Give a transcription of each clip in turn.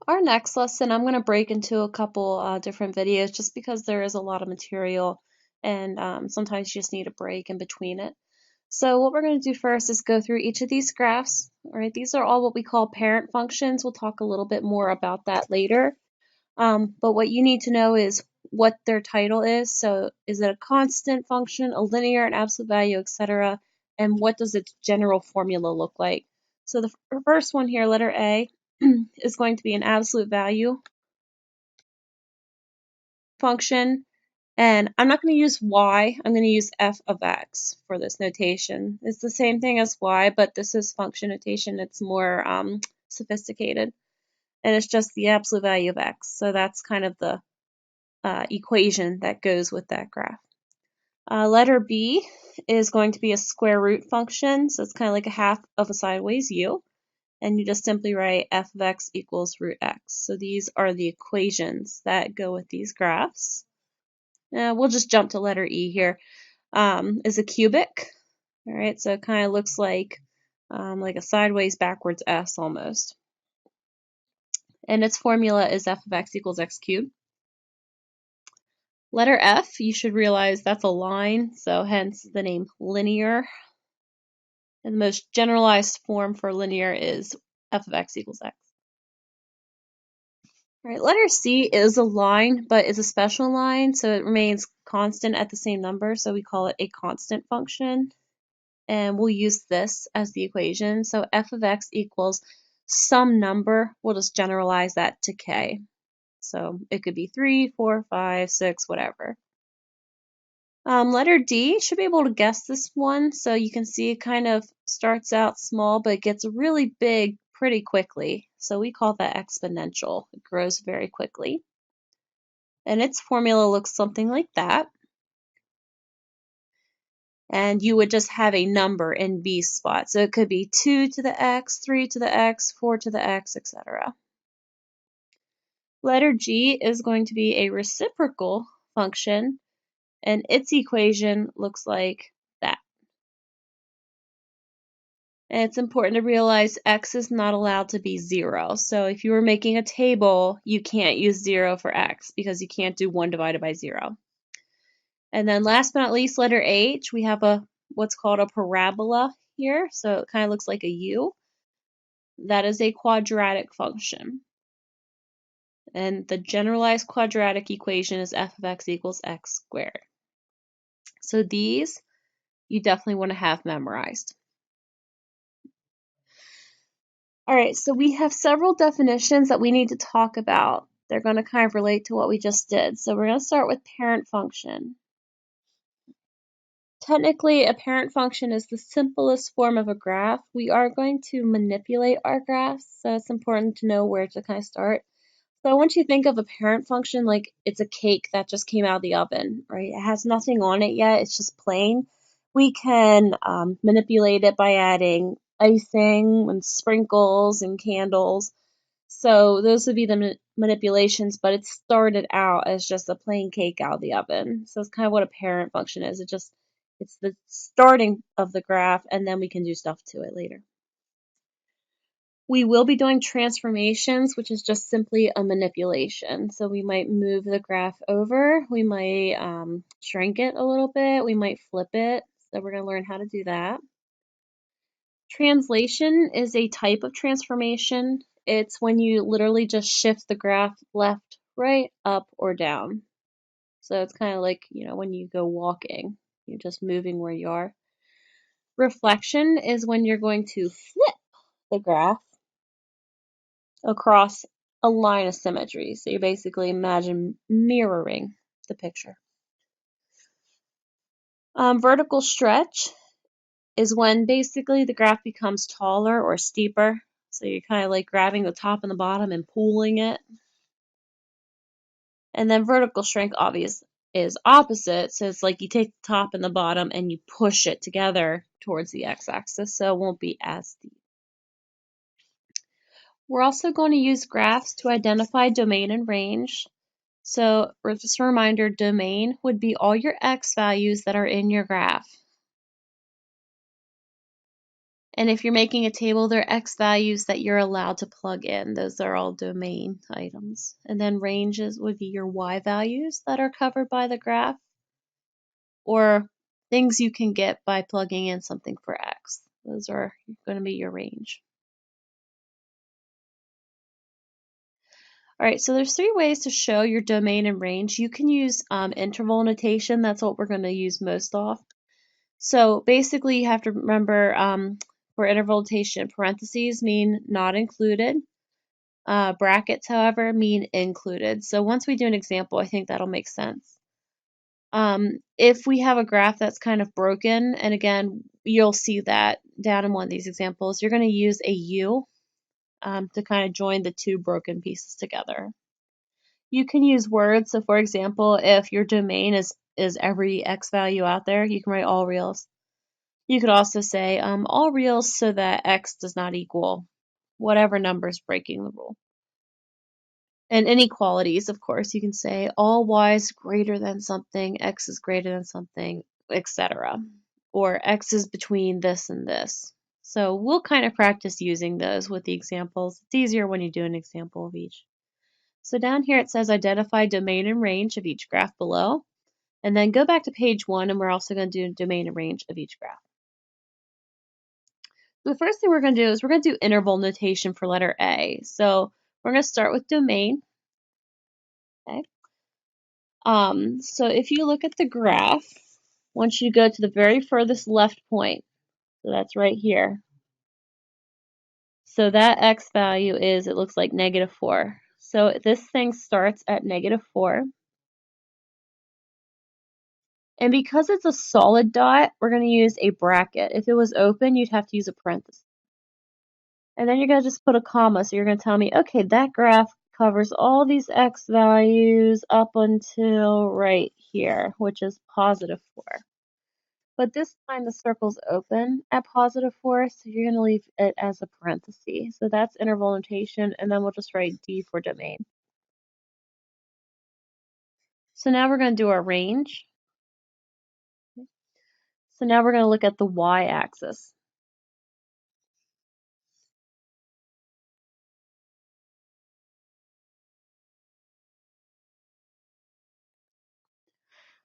Our next lesson, I'm going to break into a couple different videos just because there is a lot of material and sometimes you just need a break in between it. So what we're going to do first is go through each of these graphs. All right, these are all what we call parent functions. We'll talk a little bit more about that later. But what you need to know is what their title is. So is it a constant function, a linear, an absolute value, etc.? And what does its general formula look like? So the first one here, letter A, is going to be an absolute value function. And I'm not going to use y, I'm going to use f of x for this notation. It's the same thing as y, but this is function notation. It's more sophisticated. And it's just the absolute value of x. So that's kind of the equation that goes with that graph. Letter B is going to be a square root function. So it's kind of like a half of a sideways u. And you just simply write f of x equals root x. So these are the equations that go with these graphs. We'll just jump to letter E here. Is a cubic. All right, so it kind of looks like a sideways backwards S almost. And its formula is f of x equals x cubed. Letter F, you should realize that's a line, so hence the name linear. And the most generalized form for linear is f of x equals x. All right, letter C is a line, but it's a special line, so it remains constant at the same number, so we call it a constant function. And we'll use this as the equation. So f of x equals some number. We'll just generalize that to k. So it could be 3, 4, 5, 6, whatever. Letter D, should be able to guess this one. So you can see it kind of starts out small, but it gets really big pretty quickly. So we call that exponential. It grows very quickly. And its formula looks something like that. And you would just have a number in B's spot. So it could be 2 to the x, 3 to the x, 4 to the x, etc. Letter G is going to be a reciprocal function, and its equation looks like that. And it's important to realize x is not allowed to be 0. So if you were making a table, you can't use 0 for x because you can't do 1 divided by 0. And then last but not least, letter H, we have what's called a parabola here. So it kind of looks like a U. That is a quadratic function. And the generalized quadratic equation is f of x equals x squared. So these you definitely want to have memorized. All right, so we have several definitions that we need to talk about. They're going to kind of relate to what we just did. So we're going to start with parent function. Technically, a parent function is the simplest form of a graph. We are going to manipulate our graphs, so it's important to know where to kind of start. So I want you to think of a parent function like it's a cake that just came out of the oven, right? It has nothing on it yet, it's just plain. We can manipulate it by adding icing and sprinkles and candles. So those would be the manipulations, but it started out as just a plain cake out of the oven. So it's kind of what a parent function is. It's the starting of the graph, and then we can do stuff to it later. We will be doing transformations, which is just simply a manipulation. So we might move the graph over, we might shrink it a little bit, we might flip it. So we're going to learn how to do that. Translation is a type of transformation. It's when you literally just shift the graph left, right, up, or down. So it's kind of like, when you go walking, you're just moving where you are. Reflection is when you're going to flip the graph across a line of symmetry. So you basically imagine mirroring the picture. Vertical stretch is when basically the graph becomes taller or steeper. So you're kind of like grabbing the top and the bottom and pulling it. And then vertical shrink obvious is opposite. So it's like you take the top and the bottom and you push it together towards the x-axis, so it won't be as steep. We're also going to use graphs to identify domain and range. So just a reminder, domain would be all your x values that are in your graph. And if you're making a table, there are X values that you're allowed to plug in. Those are all domain items. And then ranges would be your Y values that are covered by the graph, or things you can get by plugging in something for X. Those are going to be your range. All right, so there's 3 ways to show your domain and range. You can use interval notation. That's what we're going to use most often. So basically, you have to remember for interval notation, parentheses mean not included. Brackets, however, mean included. So once we do an example, I think that'll make sense. If we have a graph that's kind of broken, and again, you'll see that down in one of these examples, you're going to use a U to kind of join the 2 broken pieces together. You can use words. So for example, if your domain is every X value out there, you can write all reals. You could also say all reals so that X does not equal whatever number is breaking the rule. And inequalities, of course, you can say all Y's greater than something, X is greater than something, etc. Or X is between this and this. So we'll kind of practice using those with the examples. It's easier when you do an example of each. So down here it says identify domain and range of each graph below. And then go back to page 1 and we're also going to do domain and range of each graph. The first thing we're going to do is we're going to do interval notation for letter A. So we're going to start with domain. Okay. So if you look at the graph, once you go to the very furthest left point, so that's right here. So that X value is, it looks like -4. So this thing starts at -4. And because it's a solid dot, we're going to use a bracket. If it was open, you'd have to use a parenthesis. And then you're going to just put a comma. So you're going to tell me, okay, that graph covers all these X values up until right here, which is +4. But this time the circle's open at +4, so you're going to leave it as a parenthesis. So that's interval notation, and then we'll just write D for domain. So now we're going to do our range. So now we're going to look at the y-axis.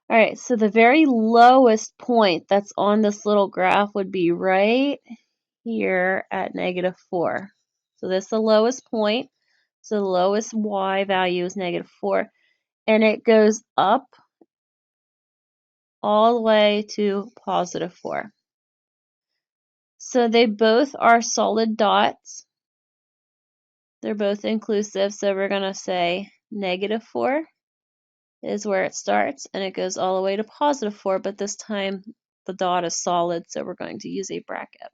All right, so the very lowest point that's on this little graph would be right here at -4. So this is the lowest point. So the lowest y value is -4. And it goes up all the way to +4. So they both are solid dots. They're both inclusive. So we're going to say -4 is where it starts, and it goes all the way to +4, but this time the dot is solid, so we're going to use a bracket.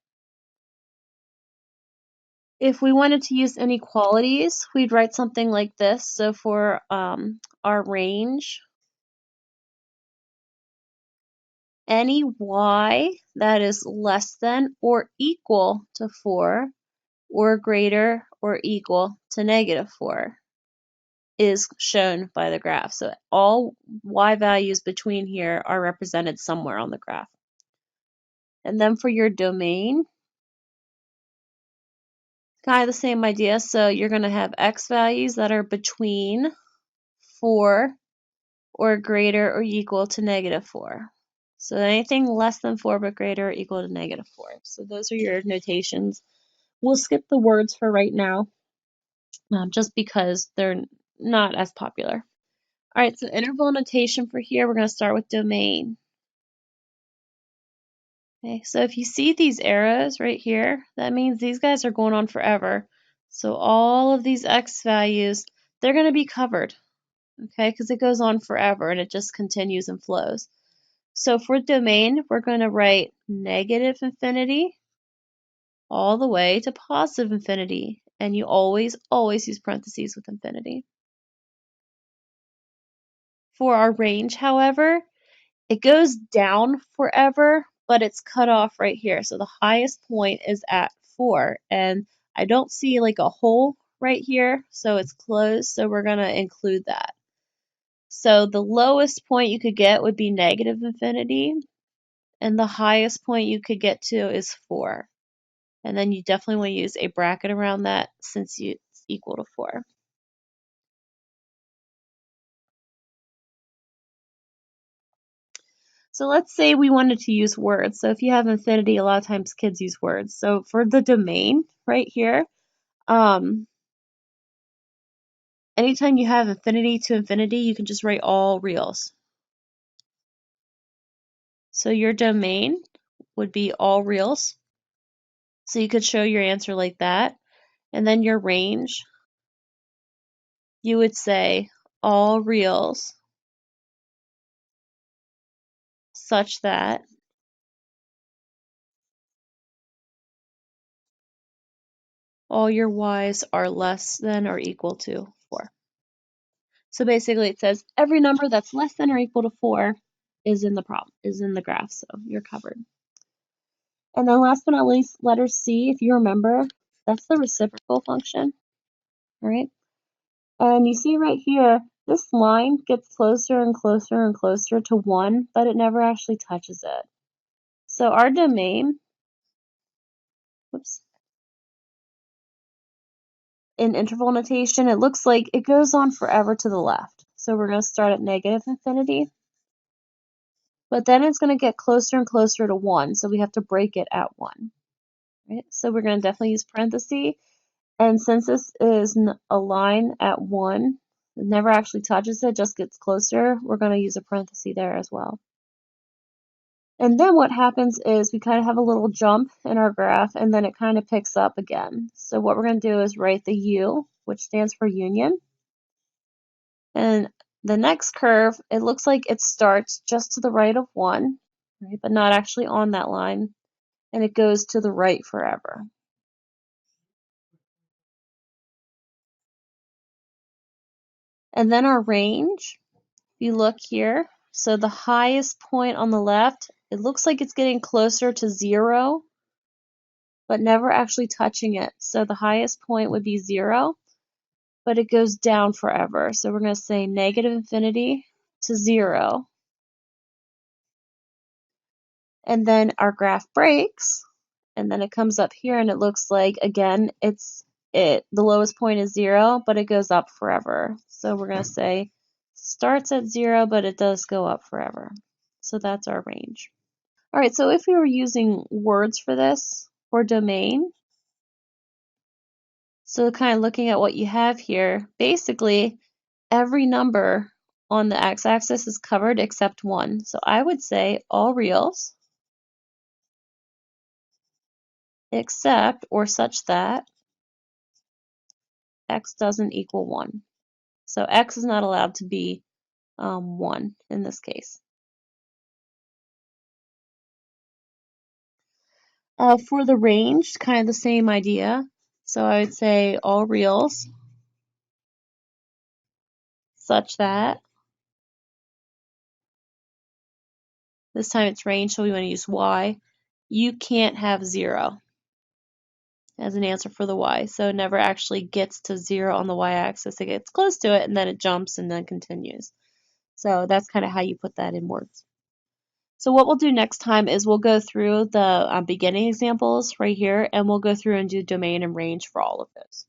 If we wanted to use inequalities, we'd write something like this. So for our range, any y that is less than or equal to 4 or greater or equal to -4 is shown by the graph. So all y values between here are represented somewhere on the graph. And then for your domain, kind of the same idea. So you're going to have x values that are between 4 or greater or equal to -4. So anything less than 4 but greater or equal to -4. So those are your notations. We'll skip the words for right now, just because they're not as popular. All right, so interval notation for here, we're going to start with domain. Okay, so if you see these arrows right here, that means these guys are going on forever. So all of these x values, they're going to be covered, okay, because it goes on forever and it just continues and flows. So for domain, we're going to write -infinity all the way to +infinity. And you always use parentheses with infinity. For our range, however, it goes down forever, but it's cut off right here. So the highest point is at 4. And I don't see like a hole right here, so it's closed. So we're going to include that. So the lowest point you could get would be -infinity. And the highest point you could get to is 4. And then you definitely want to use a bracket around that since it's equal to 4. So let's say we wanted to use words. So if you have infinity, a lot of times kids use words. So for the domain right here, anytime you have infinity to infinity, you can just write all reals. So your domain would be all reals. So you could show your answer like that. And then your range, you would say all reals such that all your y's are less than or equal to 4. So basically it says every number that's less than or equal to 4 is in the problem, is in the graph, so you're covered. And then last but not least, letter C, if you remember, that's the reciprocal function, all right? And you see right here, this line gets closer and closer and closer to 1, but it never actually touches it. So our domain, whoops, in interval notation, it looks like it goes on forever to the left. So we're going to start at negative infinity, but then it's going to get closer and closer to 1, so we have to break it at 1. Right? So we're going to definitely use parentheses. And since this is a line at 1, it never actually touches it, just gets closer, we're going to use a parenthesis there as well. And then what happens is we kind of have a little jump in our graph, and then it kind of picks up again. So what we're going to do is write the U, which stands for union. And the next curve, it looks like it starts just to the right of 1, right, but not actually on that line, and it goes to the right forever. And then our range, if you look here, so the highest point on the left, it looks like it's getting closer to 0, but never actually touching it. So the highest point would be 0, but it goes down forever. So we're going to say negative infinity to 0. And then our graph breaks, and then it comes up here, and it looks like, again, the lowest point is 0, but it goes up forever. So we're going to say starts at 0, but it does go up forever. So that's our range. All right, so if we were using words for this, for domain, so kind of looking at what you have here, basically every number on the x-axis is covered except 1. So I would say all reals except or such that x doesn't equal 1. So x is not allowed to be 1 in this case. For the range, kind of the same idea. So I would say all reals such that, this time it's range, so we want to use y, you can't have 0 as an answer for the y. So it never actually gets to 0 on the y-axis. It gets close to it, and then it jumps and then continues. So that's kind of how you put that in words. So what we'll do next time is we'll go through the beginning examples right here, and we'll go through and do domain and range for all of those.